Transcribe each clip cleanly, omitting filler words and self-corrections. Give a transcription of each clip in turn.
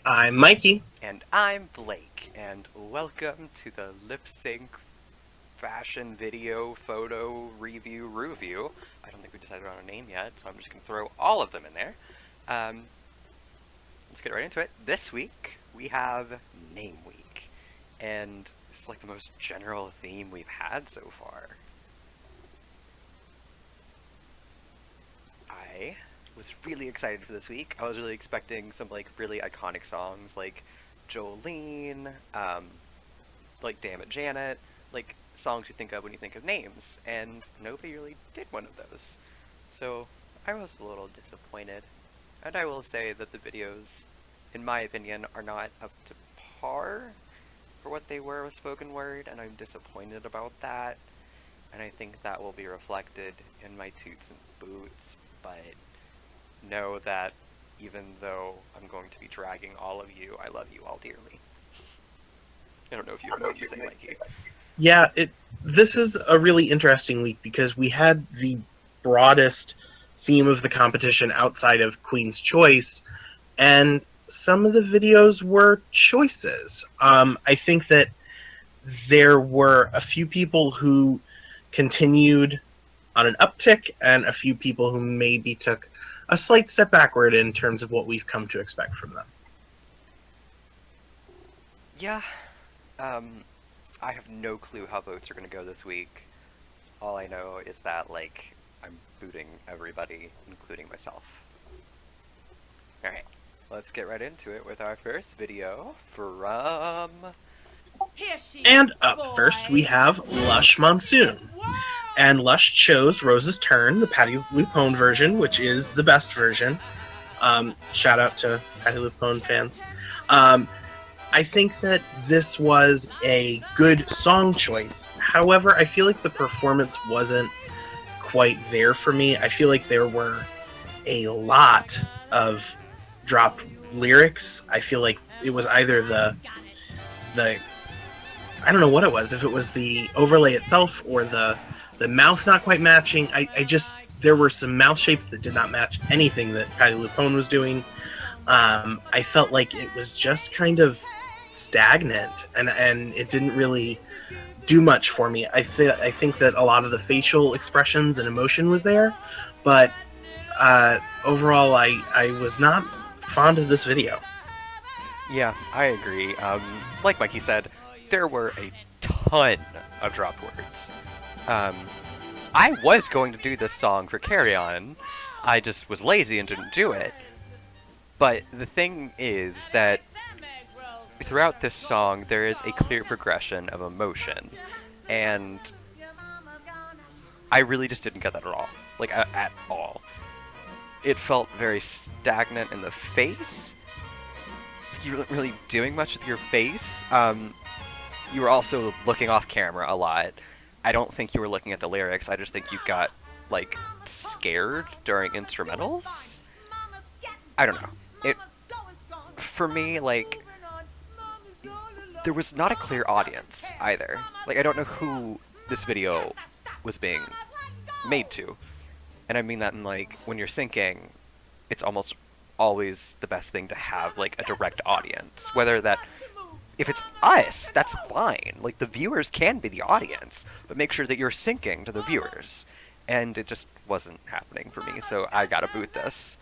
I'm Mikey. And I'm Blake, and welcome to the lip sync fashion video photo review. I don't think we decided on a name yet, so I'm just going to throw all of them in there. Um, let's get right into it. This week, we have Name Week, and it's like the most general theme we've had so far. I was really excited for this week. I was really expecting some like really iconic songs like Jolene, like Damn It Janet, like songs you think of when you think of names, and nobody really did one of those. So I was a little disappointed. And I will say that the videos, in my opinion, are not up to par for what they were with spoken word, and I'm disappointed about that. And I think that will be reflected in my toots and boots, but know that even though I'm going to be dragging all of you, I love you all dearly. I don't know if you have more to say, Mikey. Yeah, this is a really interesting week because we had the broadest theme of the competition outside of Queen's Choice, and some of the videos were choices. I think that there were a few people who continued on an uptick, and a few people who maybe took a slight step backward in terms of what we've come to expect from them. Yeah, um, I have no clue how votes are going to go this week. All I know is that, like, I'm booting everybody, including myself. Alright, let's get right into it with our first video from... And up first, we have Lush Monsoon. And Lush chose Rose's Turn, the Patti LuPone version, which is the best version. Shout out to Patti LuPone fans. I think that this was a good song choice. However, I feel like the performance wasn't quite there for me. I feel like there were a lot of dropped lyrics. I feel like it was either the I don't know what it was, if it was the overlay itself or the mouth not quite matching. I just, there were some mouth shapes that did not match anything that Patti LuPone was doing. I felt like it was just kind of stagnant, and it didn't really do much for me. I think that a lot of the facial expressions and emotion was there, but overall, I was not fond of this video. Yeah, I agree. Like Mikey said, there were a ton of dropped words. I was going to do this song for Carry On. I just was lazy and didn't do it. But the thing is that throughout this song, there is a clear progression of emotion. And I really just didn't get that at all. Like, at all. It felt very stagnant in the face. You weren't really doing much with your face. You were also looking off camera a lot. I don't think you were looking at the lyrics. I just think you got, like, scared during instrumentals. I don't know. For me, like, there was not a clear audience either. Like, I don't know who this video was being made to. And I mean that in, like, when you're syncing, it's almost always the best thing to have, like, a direct audience. Whether that, if it's us, that's fine. Like, the viewers can be the audience, but make sure that you're syncing to the viewers. And it just wasn't happening for me, so I gotta boot this.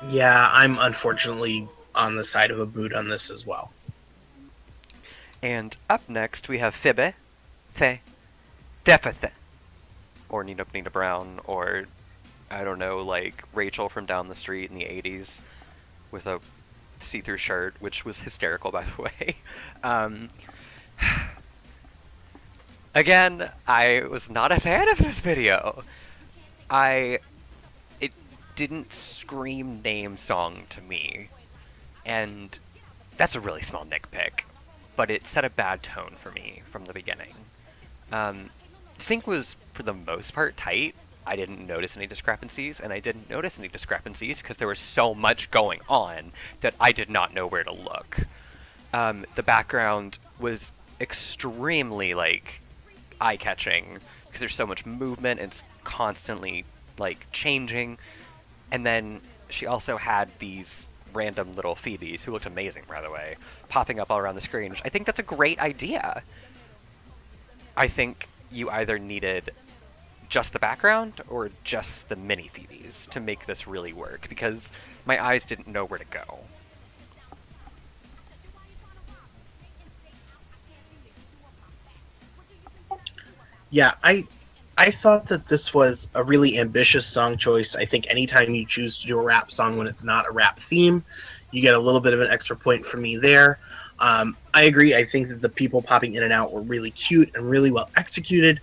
Yeah, I'm unfortunately on the side of a boot on this as well. And up next, we have Phoebe, The, Defithe, or Nina Nina Brown, or, I don't know, like, Rachel from down the street in the 80s with a see-through shirt, which was hysterical, by the way. Again, I was not a fan of this video. It didn't scream name song to me, and that's a really small nitpick, but it set a bad tone for me from the beginning. Sync was, for the most part, tight. I didn't notice any discrepancies, and I didn't notice any discrepancies because there was so much going on that I did not know where to look. The background was extremely, like, eye-catching because there's so much movement and it's constantly, like, changing. And then she also had these random little Phoebes, who looked amazing, by the way, popping up all around the screen, which I think that's a great idea. I think you either needed just the background or just the mini Phoebes to make this really work, because my eyes didn't know where to go. Yeah, I thought that this was a really ambitious song choice. I think anytime you choose to do a rap song when it's not a rap theme, you get a little bit of an extra point for me there. I agree. I think that the people popping in and out were really cute and really well executed,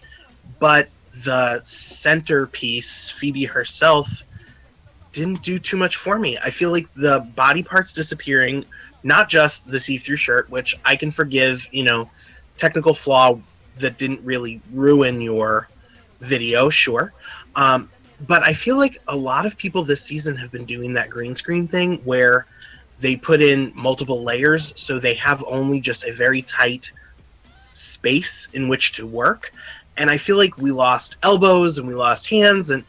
but the centerpiece, Phoebe herself, didn't do too much for me. I feel like the body parts disappearing, not just the see-through shirt, which I can forgive, technical flaw that didn't really ruin your video, sure. But I feel like a lot of people this season have been doing that green screen thing where they put in multiple layers so they have only just a very tight space in which to work. And I feel like we lost elbows and we lost hands, and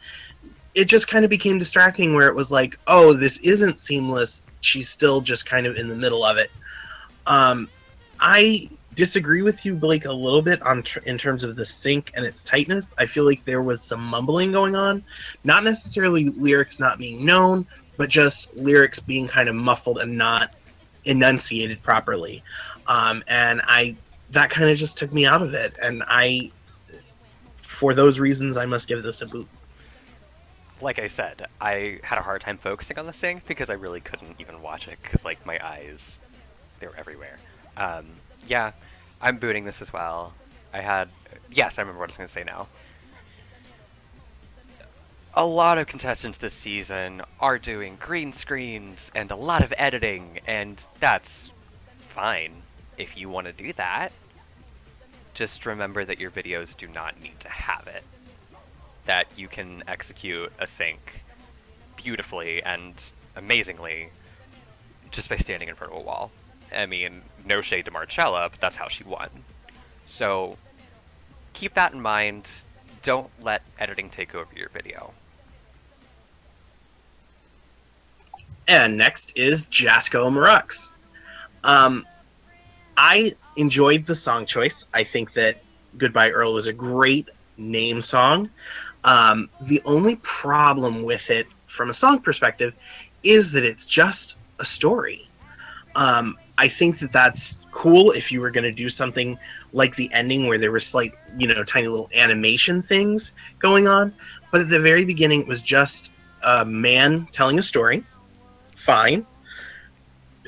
it just kind of became distracting where it was like, oh, this isn't seamless. She's still just kind of in the middle of it. I disagree with you, Blake, a little bit in terms of the sync and its tightness. I feel like there was some mumbling going on. Not necessarily lyrics not being known, but just lyrics being kind of muffled and not enunciated properly. And that kind of just took me out of it. And for those reasons, I must give this a boot. Like I said, I had a hard time focusing on the sync because I really couldn't even watch it because, like, my eyes, they were everywhere. Yeah, I'm booting this as well. Yes, I remember what I was going to say now. A lot of contestants this season are doing green screens and a lot of editing, and that's fine if you want to do that. Just remember that your videos do not need to have it. That you can execute a sync beautifully and amazingly just by standing in front of a wall. I mean, no shade to Marcella, but that's how she won. So keep that in mind. Don't let editing take over your video. And next is Jasko Marux. I enjoyed the song choice. I think that Goodbye Earl was a great name song. The only problem with it from a song perspective is that it's just a story. I think that that's cool if you were going to do something like the ending where there were slight, tiny little animation things going on. But at the very beginning, it was just a man telling a story. Fine.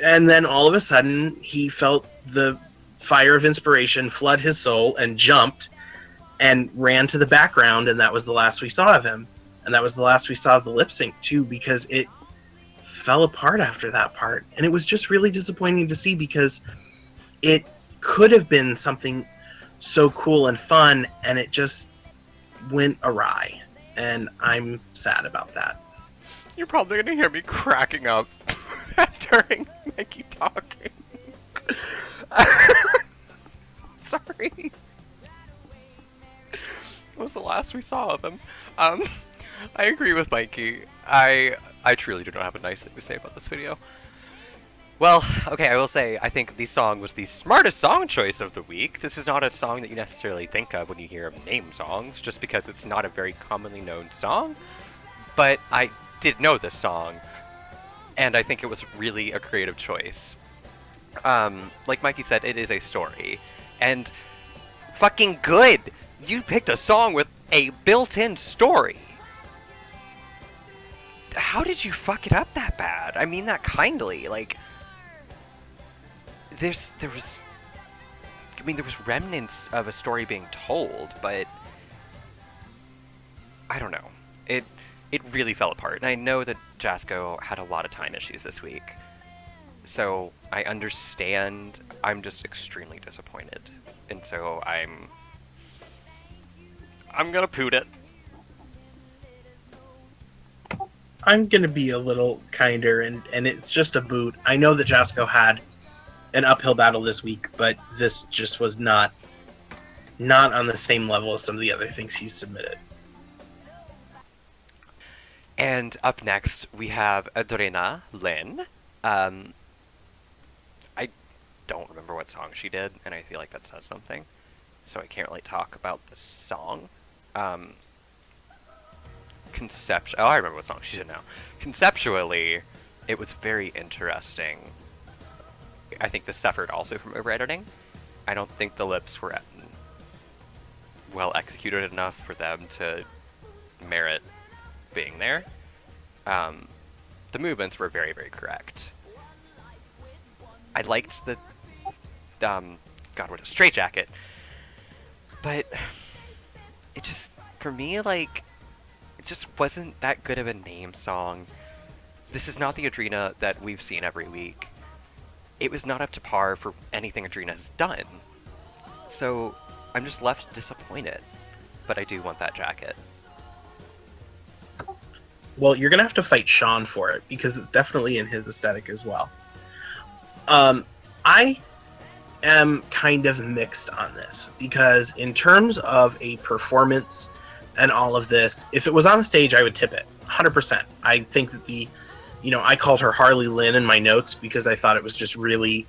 And then all of a sudden, he felt the fire of inspiration flood his soul and jumped and ran to the background, and that was the last we saw of him. And that was the last we saw of the lip sync, too, because it fell apart after that part. And it was just really disappointing to see because it could have been something so cool and fun, and it just went awry. And I'm sad about that. You're probably going to hear me cracking up during Mikey talking. Sorry. What was the last we saw of him? I agree with Mikey. I truly do not have a nice thing to say about this video. Well, okay, I will say, I think the song was the smartest song choice of the week. This is not a song that you necessarily think of when you hear of name songs, just because it's not a very commonly known song. But I did know this song, and I think it was really a creative choice. Like Mikey said, it is a story. And fucking good! You picked a song with a built-in story. How did you fuck it up that bad? I mean that kindly. Like, there was remnants of a story being told, but I don't know. It really fell apart. And I know that Jasko had a lot of time issues this week. So I understand. I'm just extremely disappointed. And so I'm gonna poot it. I'm gonna be a little kinder, and it's just a boot. I know that Jasko had an uphill battle this week, but this just was not on the same level as some of the other things he's submitted. And up next, we have Adrena Lin. Um, I don't remember what song she did, and I feel like that says something. So I can't really talk about the song. Um, Oh, I remember what song she did now. Conceptually, it was very interesting. I think this suffered also from over-editing. I don't think the lips were well executed enough for them to merit being there. The movements were very, very correct. I liked the, God, what a straitjacket. But it just, for me, like, it just wasn't that good of a name song. This is not the Adrena that we've seen every week. It was not up to par for anything Adrena has done. So I'm just left disappointed. But I do want that jacket. Well, you're gonna have to fight Sean for it because it's definitely in his aesthetic as well. I am kind of mixed on this because in terms of a performance and all of this, if it was on a stage, I would tip it 100%. I think that I called her Harley Lynn in my notes because I thought it was just really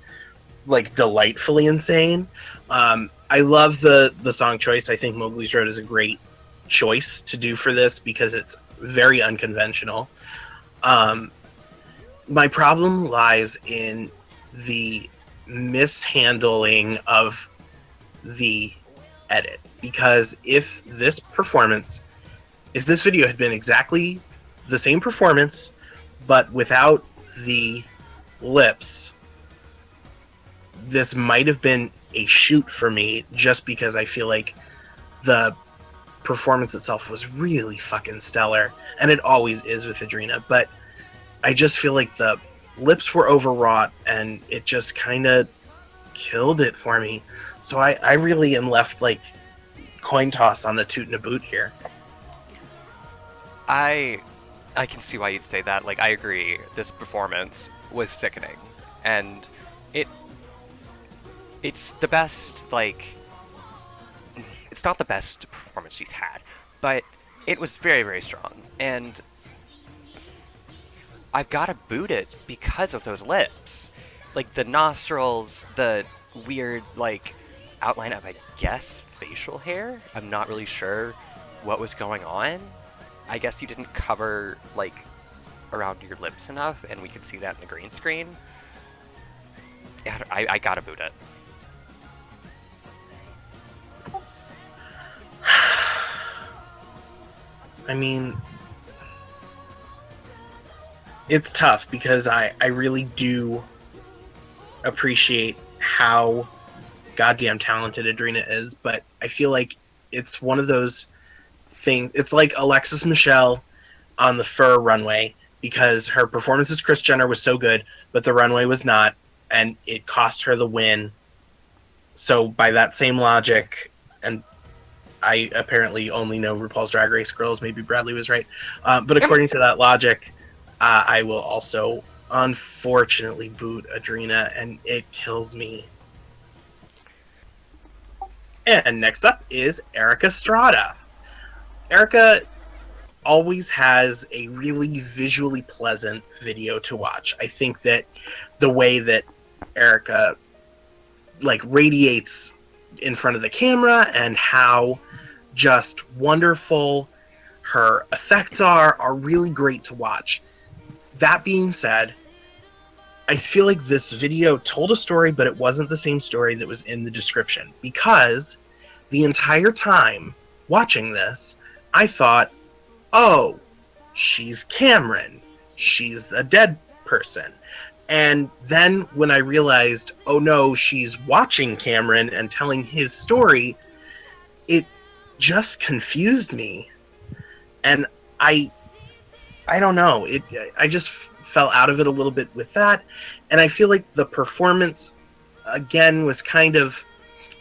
like delightfully insane. I love the song choice. I think Mowgli's Road is a great choice to do for this because it's very unconventional. My problem lies in the mishandling of the edit, because if this video had been exactly the same performance but without the lips, this might have been a shoot for me, just because I feel like the performance itself was really fucking stellar, and it always is with Adrena, but I just feel like the lips were overwrought and it just kind of killed it for me. So I really am left like coin toss on the toot and a boot here. I can see why you'd say that. Like, I agree. This performance was sickening, and it's the best. Like, it's not the best performance she's had, but it was very, very strong. And I've got to boot it because of those lips, like the nostrils, the weird like outline of, I guess, facial hair. I'm not really sure what was going on. I guess you didn't cover like around your lips enough, and we could see that in the green screen. I gotta boot it. I mean, it's tough because I really do appreciate how goddamn talented Adrena is, but I feel like it's one of those things. It's like Alexis Michelle on the Fur runway, because her performance as Kris Jenner was so good, but the runway was not, and it cost her the win. So by that same logic, and I apparently only know RuPaul's Drag Race girls, maybe Bradley was right, but according to that logic, I will also unfortunately boot Adrena, and it kills me. And next up is Erica Estrada. Erica always has a really visually pleasant video to watch. I think that the way that Erica like radiates in front of the camera and how just wonderful her effects are really great to watch. That being said, I feel like this video told a story, but it wasn't the same story that was in the description, because the entire time watching this, I thought, oh, she's Cameron. She's a dead person. And then when I realized, oh no, she's watching Cameron and telling his story, it just confused me. And I don't know. I just fell out of it a little bit with that. And I feel like the performance, again, was kind of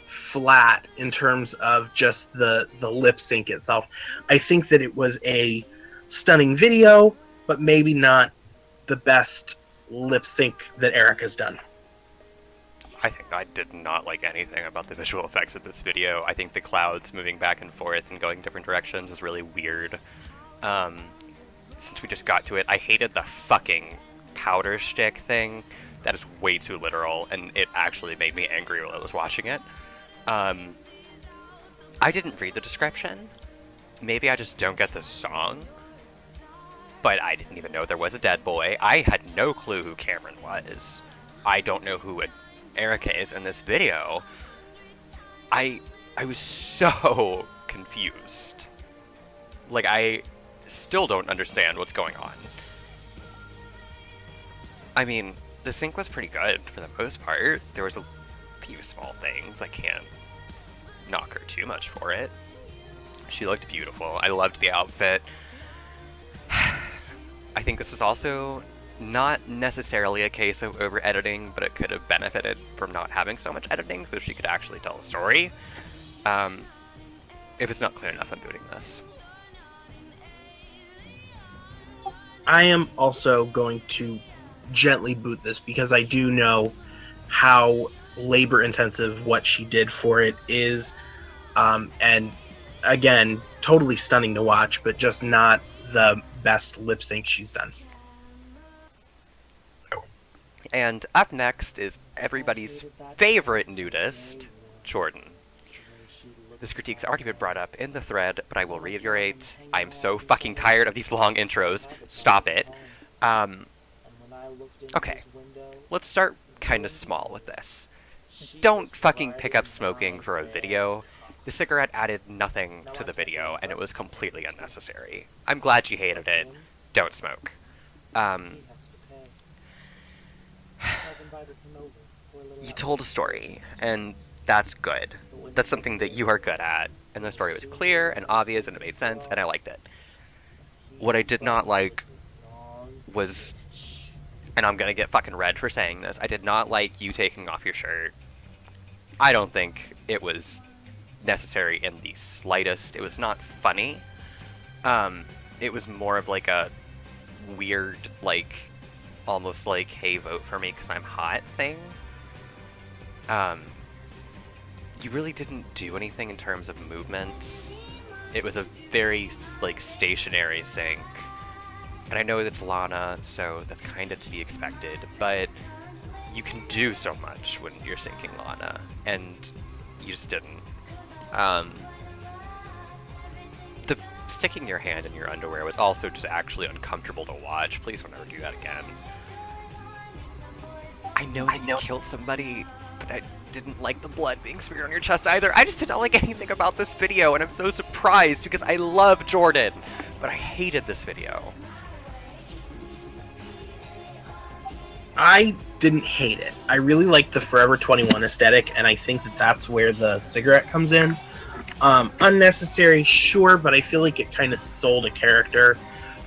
flat in terms of just the lip sync itself. I think that it was a stunning video, but maybe not the best lip sync that Erica's done. I think I did not like anything about the visual effects of this video. I think the clouds moving back and forth and going different directions was really weird. Since we just got to it, I hated the fucking powder stick thing, that is way too literal, and it actually made me angry while I was watching it. I didn't read the description. Maybe I just don't get the song. But I didn't even know there was a dead boy. I had no clue who Cameron was. I don't know who Erica is in this video. I was so confused. Like, I still don't understand what's going on. I mean, the sync was pretty good for the most part. There was a few small things. I can't knock her too much for it. She looked beautiful. I loved the outfit. I think this is also not necessarily a case of over-editing, but it could have benefited from not having so much editing so she could actually tell a story. If it's not clear enough, I'm booting this. I am also going to gently boot this because I do know how labor-intensive what she did for it is. And again, totally stunning to watch, but just not the best lip sync she's done. And up next is everybody's favorite nudist, Jordan. This critique's already been brought up in the thread, but I will reiterate, I'm so fucking tired of these long intros. Stop it. Okay, let's start kind of small with this. Don't fucking pick up smoking for a video. The cigarette added nothing to the video, and it was completely unnecessary. I'm glad you hated it. Don't smoke. You told a story, and that's good. That's something that you are good at, and the story was clear and obvious, and it made sense, and I liked it. What I did not like was, and I'm gonna get fucking red for saying this, I did not like you taking off your shirt. I don't think it was necessary in the slightest. It was not funny. It was more of like a weird, like, almost like, hey, vote for me because I'm hot thing. You really didn't do anything in terms of movements. It was a very, like, stationary sync. And I know it's Lana, so that's kind of to be expected, but you can do so much when you're syncing Lana, and you just didn't. The sticking your hand in your underwear was also just actually uncomfortable to watch. Please don't ever do that again. I know you killed somebody, but I didn't like the blood being smeared on your chest either. I just did not like anything about this video, and I'm so surprised because I love Jordan, but I hated this video. I didn't hate it. I really like the Forever 21 aesthetic, and I think that that's where the cigarette comes in. Unnecessary, sure, but I feel like it kind of sold a character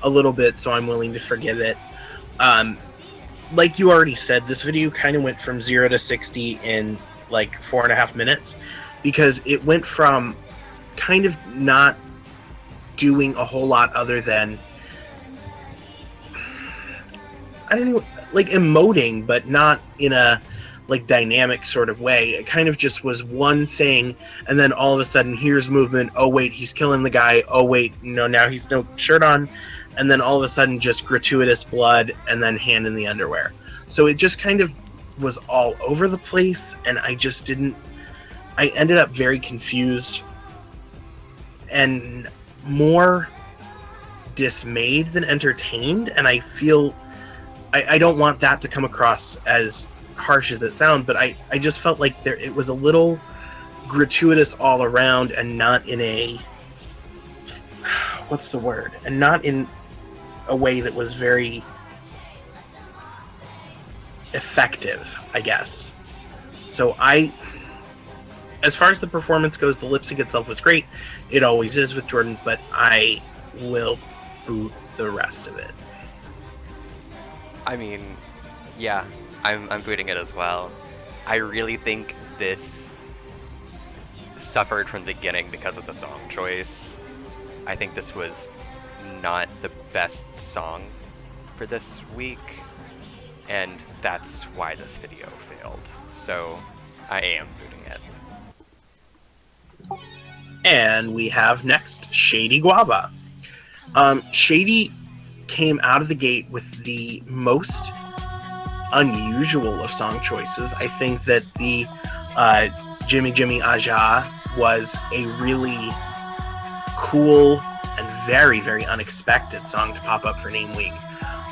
a little bit, so I'm willing to forgive it. Like you already said, this video kind of went from 0 to 60 in like 4.5 minutes, because it went from kind of not doing a whole lot other than, I don't know, like emoting, but not in a like dynamic sort of way. It kind of just was one thing, and then all of a sudden here's movement. Oh wait, he's killing the guy. Oh wait, no, now he's no shirt on, and then all of a sudden just gratuitous blood, and then hand in the underwear. So it just kind of was all over the place, and I just didn't. I ended up very confused and more dismayed than entertained, and I feel I don't want that to come across as harsh as it sounds, but I just felt like it was a little gratuitous all around, and not in a, what's the word? And not in a way that was very effective, I guess. So as far as the performance goes, the lip sync itself was great. It always is with Jordan, but I will boot the rest of it. I mean, yeah, I'm booting it as well. I really think this suffered from the beginning because of the song choice. I think this was not the best song for this week, and that's why this video failed. So I am booting it. And we have next Shady Guava. Shady came out of the gate with the most unusual of song choices. I think that the Jimmy Jimmy Aja was a really cool and very, very unexpected song to pop up for Name Week.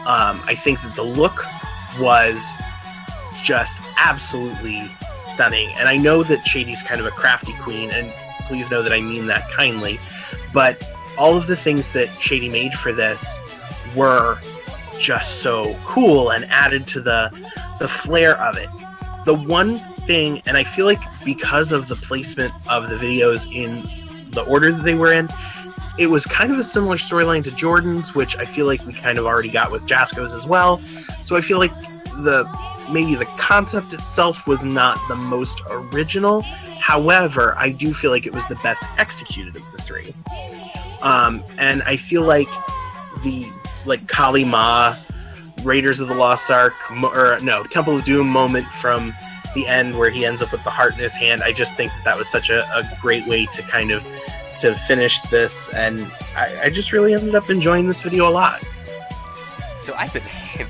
I think that the look was just absolutely stunning. And I know that Shady's kind of a crafty queen, and please know that I mean that kindly, but all of the things that Shady made for this were just so cool and added to the flair of it. The one thing, and I feel like because of the placement of the videos in the order that they were in, it was kind of a similar storyline to Jordan's, which I feel like we kind of already got with Jasko's as well. So I feel like maybe the concept itself was not the most original. However, I do feel like it was the best executed of the three. And I feel like the Kali Ma, Raiders of the Lost Ark, Temple of Doom moment from the end where he ends up with the heart in his hand. I just think that was such a great way to kind of to finish this, and I just really ended up enjoying this video a lot. So I've been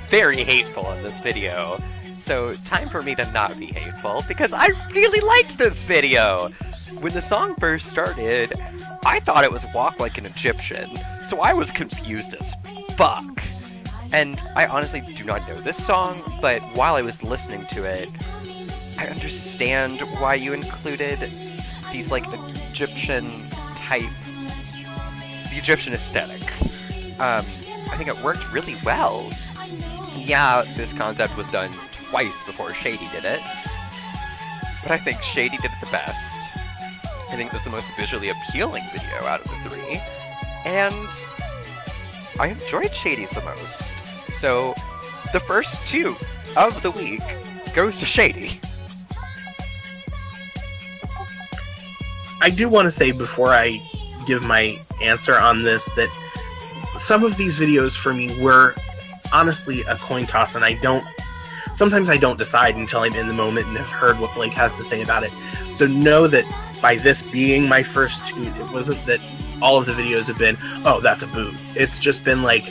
very hateful in this video. So time for me to not be hateful, because I really liked this video! When the song first started, I thought it was Walk Like an Egyptian, so I was confused as fuck. And I honestly do not know this song, but while I was listening to it, I understand why you included these, like, Egyptian type, the Egyptian aesthetic. I think it worked really well. Yeah, this concept was done twice before Shady did it, but I think Shady did it the best. I think it was the most visually appealing video out of the three, and I enjoyed Shady's the most. So, the first two of the week goes to Shady. I do want to say before I give my answer on this that some of these videos for me were honestly a coin toss, and sometimes I don't decide until I'm in the moment and have heard what Blake has to say about it. So know that by this being my first two, it wasn't that all of the videos have been, oh, that's a boot. It's just been like,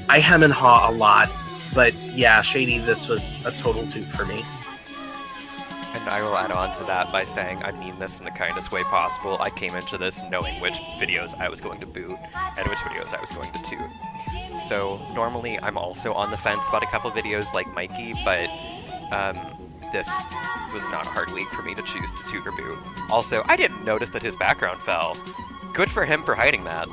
I hem and haw a lot, but yeah, Shady, this was a total toot for me. And I will add on to that by saying I mean this in the kindest way possible. I came into this knowing which videos I was going to boot and which videos I was going to toot. So normally I'm also on the fence about a couple videos like Mikey, but this was not a hard week for me to choose to toot or boot. Also, I didn't notice that his background fell. Good for him for hiding that.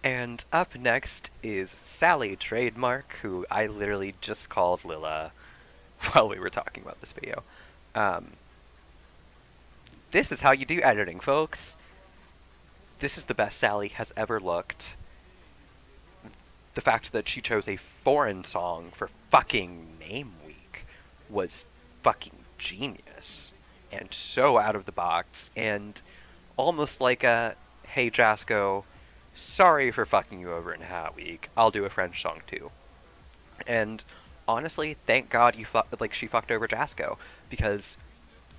And up next is Sally Trademark, who I literally just called Lila while we were talking about this video. This is how you do editing, folks. This is the best Sally has ever looked. The fact that she chose a foreign song for fucking Name Week was fucking genius. And so out of the box, and almost like a, hey Jasko, sorry for fucking you over in Hat Week, I'll do a French song too. And honestly, thank God she fucked over Jasko, because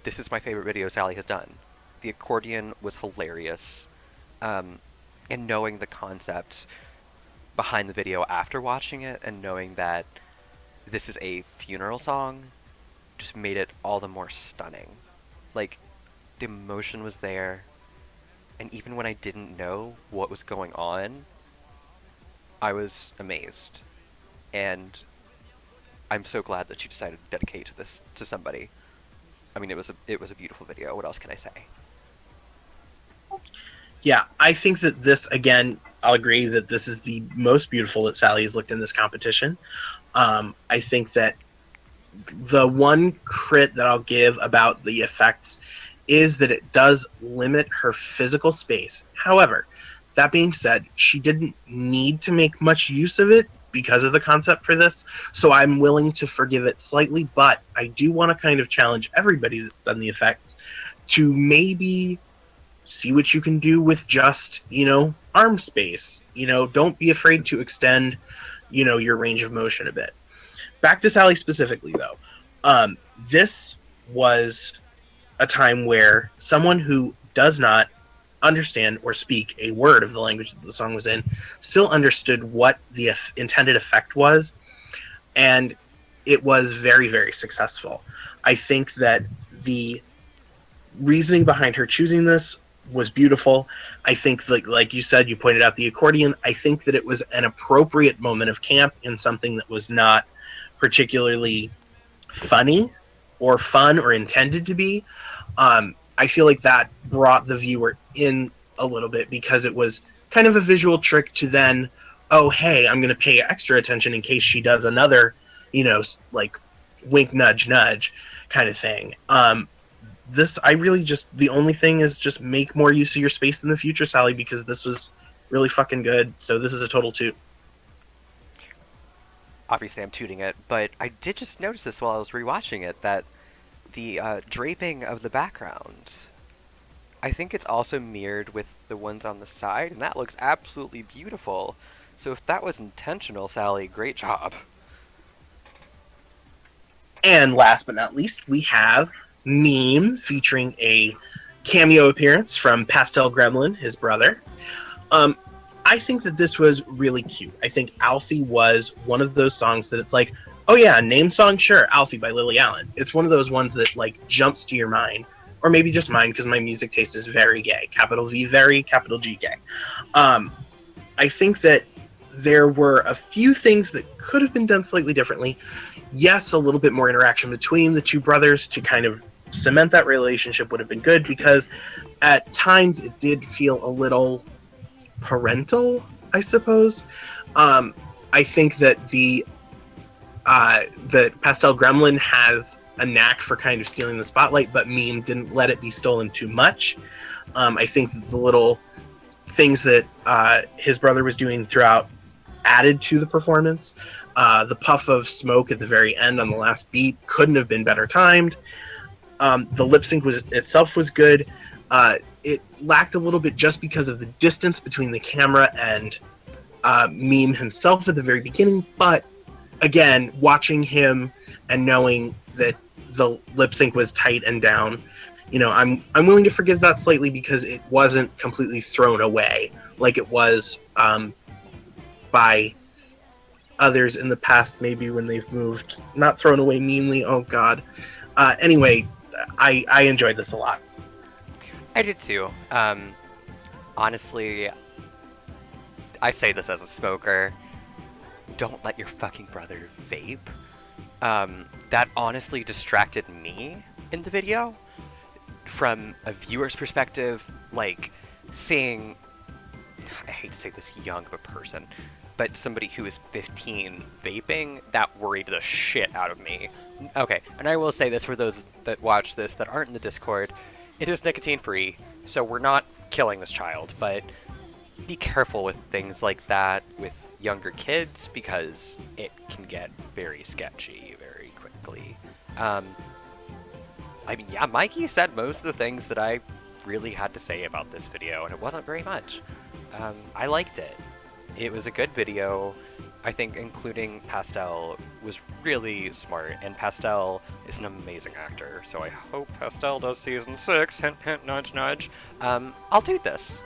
this is my favorite video Sally has done. The accordion was hilarious, and knowing the concept behind the video after watching it, and knowing that this is a funeral song, just made it all the more stunning. Like, the emotion was there, and even when I didn't know what was going on, I was amazed. And I'm so glad that she decided to dedicate this to somebody. I mean, it was a beautiful video. What else can I say? Yeah, I think that this, again, I'll agree that this is the most beautiful that Sally has looked in this competition. I think that the one crit that I'll give about the effects is that it does limit her physical space. However, that being said, she didn't need to make much use of it because of the concept for this, so I'm willing to forgive it slightly, but I do want to kind of challenge everybody that's done the effects to maybe see what you can do with just, arm space. Don't be afraid to extend, your range of motion a bit. Back to Sally specifically, though. This was a time where someone who does not understand or speak a word of the language that the song was in still understood what the intended effect was, and it was very, very successful. I think that the reasoning behind her choosing this was beautiful. I think, like you said, you pointed out the accordion. I think that it was an appropriate moment of camp in something that was not particularly funny or fun or intended to be. I feel like that brought the viewer in a little bit because it was kind of a visual trick to then, oh, hey, I'm going to pay extra attention in case she does another, like wink, nudge, nudge kind of thing. I really just, the only thing is just make more use of your space in the future, Sally, because this was really fucking good. So this is a total toot. Obviously, I'm tooting it, but I did just notice this while I was rewatching it, that the draping of the background, I think it's also mirrored with the ones on the side, and that looks absolutely beautiful. So if that was intentional, Sally, great job. And last but not least, we have Meme featuring a cameo appearance from Pastel Gremlin, his brother. I think that this was really cute. I think Alfie was one of those songs that it's like, oh yeah, name song, sure, Alfie by Lily Allen. It's one of those ones that like jumps to your mind, or maybe just mine because my music taste is very gay. Capital V, very, capital G, gay. I think that there were a few things that could have been done slightly differently. Yes, a little bit more interaction between the two brothers to kind of cement that relationship would have been good, because at times it did feel a little parental, I suppose. I think that that Pastel Gremlin has a knack for kind of stealing the spotlight, but Meme didn't let it be stolen too much. I think that the little things that his brother was doing throughout added to the performance. The puff of smoke at the very end on the last beat couldn't have been better timed. The lip sync itself was good. It lacked a little bit just because of the distance between the camera and Meme himself at the very beginning, but again, watching him and knowing that the lip sync was tight and down, I'm willing to forgive that slightly because it wasn't completely thrown away like it was by others in the past, maybe when they've moved. Not thrown away meanly, oh god. Anyway, I enjoyed this a lot. I did too. Honestly, I say this as a smoker. Don't let your fucking brother vape. That honestly distracted me in the video. From a viewer's perspective, like, seeing, I hate to say this young of a person, but somebody who is 15 vaping, that worried the shit out of me. Okay, and I will say this for those that watch this that aren't in the Discord, it is nicotine free, so we're not killing this child, but be careful with things like that with younger kids because it can get very sketchy very quickly. I mean, yeah, Mikey said most of the things that I really had to say about this video, and it wasn't very much. I liked it. It was a good video. I think including Pastel was really smart, and Pastel is an amazing actor, so I hope Pastel does season 6, hint hint nudge nudge. I'll do this.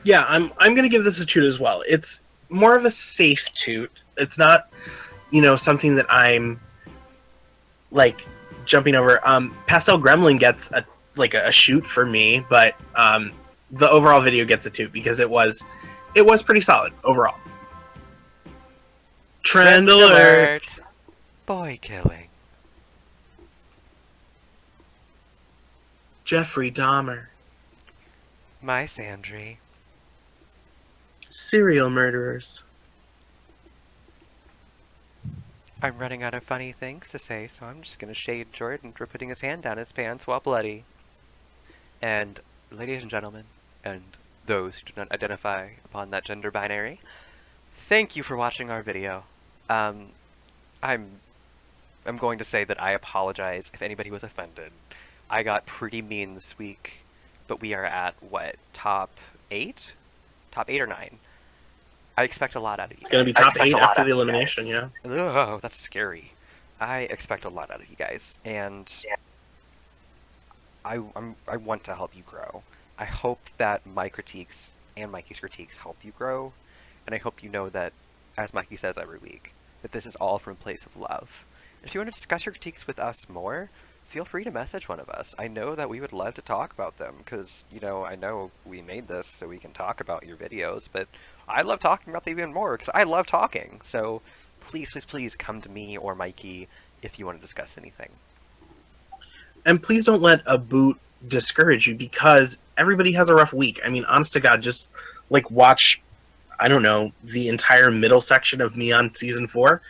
Yeah, I'm gonna give this a toot as well. It's more of a safe toot. It's not, something that I'm like jumping over. Pastel Gremlin gets a shoot for me, but the overall video gets a toot because it was pretty solid overall. Trend alert! Boy killing. Jeffrey Dahmer. My Sandry. Serial murderers. I'm running out of funny things to say, so I'm just gonna shade Jordan for putting his hand down his pants while bloody. And, ladies and gentlemen, and those who do not identify upon that gender binary, thank you for watching our video. I'm going to say that I apologize if anybody was offended. I got pretty mean this week, but we are at, what, top 8? Top 8 or 9? I expect a lot out of you. It's going to be top 8 after the elimination, yeah. Oh, that's scary. I expect a lot out of you guys, and I want to help you grow. I hope that my critiques and Mikey's critiques help you grow, and I hope you know that, as Mikey says every week, that this is all from a place of love. If you want to discuss your critiques with us more, feel free to message one of us. I know that we would love to talk about them, because, I know we made this so we can talk about your videos, but I love talking about them even more, because I love talking. So please, please, please come to me or Mikey if you want to discuss anything. And please don't let a boot discourage you, because everybody has a rough week. I mean, honest to God, just watch, I don't know, the entire middle section of me on season 4.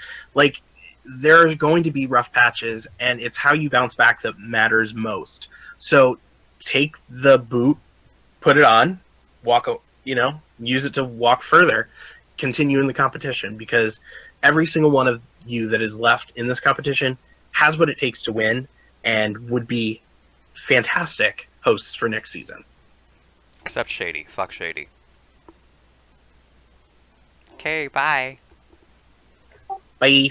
There are going to be rough patches, and it's how you bounce back that matters most. So take the boot, put it on, use it to walk further, continue in the competition, because every single one of you that is left in this competition has what it takes to win and would be fantastic hosts for next season. Except Shady. Fuck Shady. Okay, bye. Bye.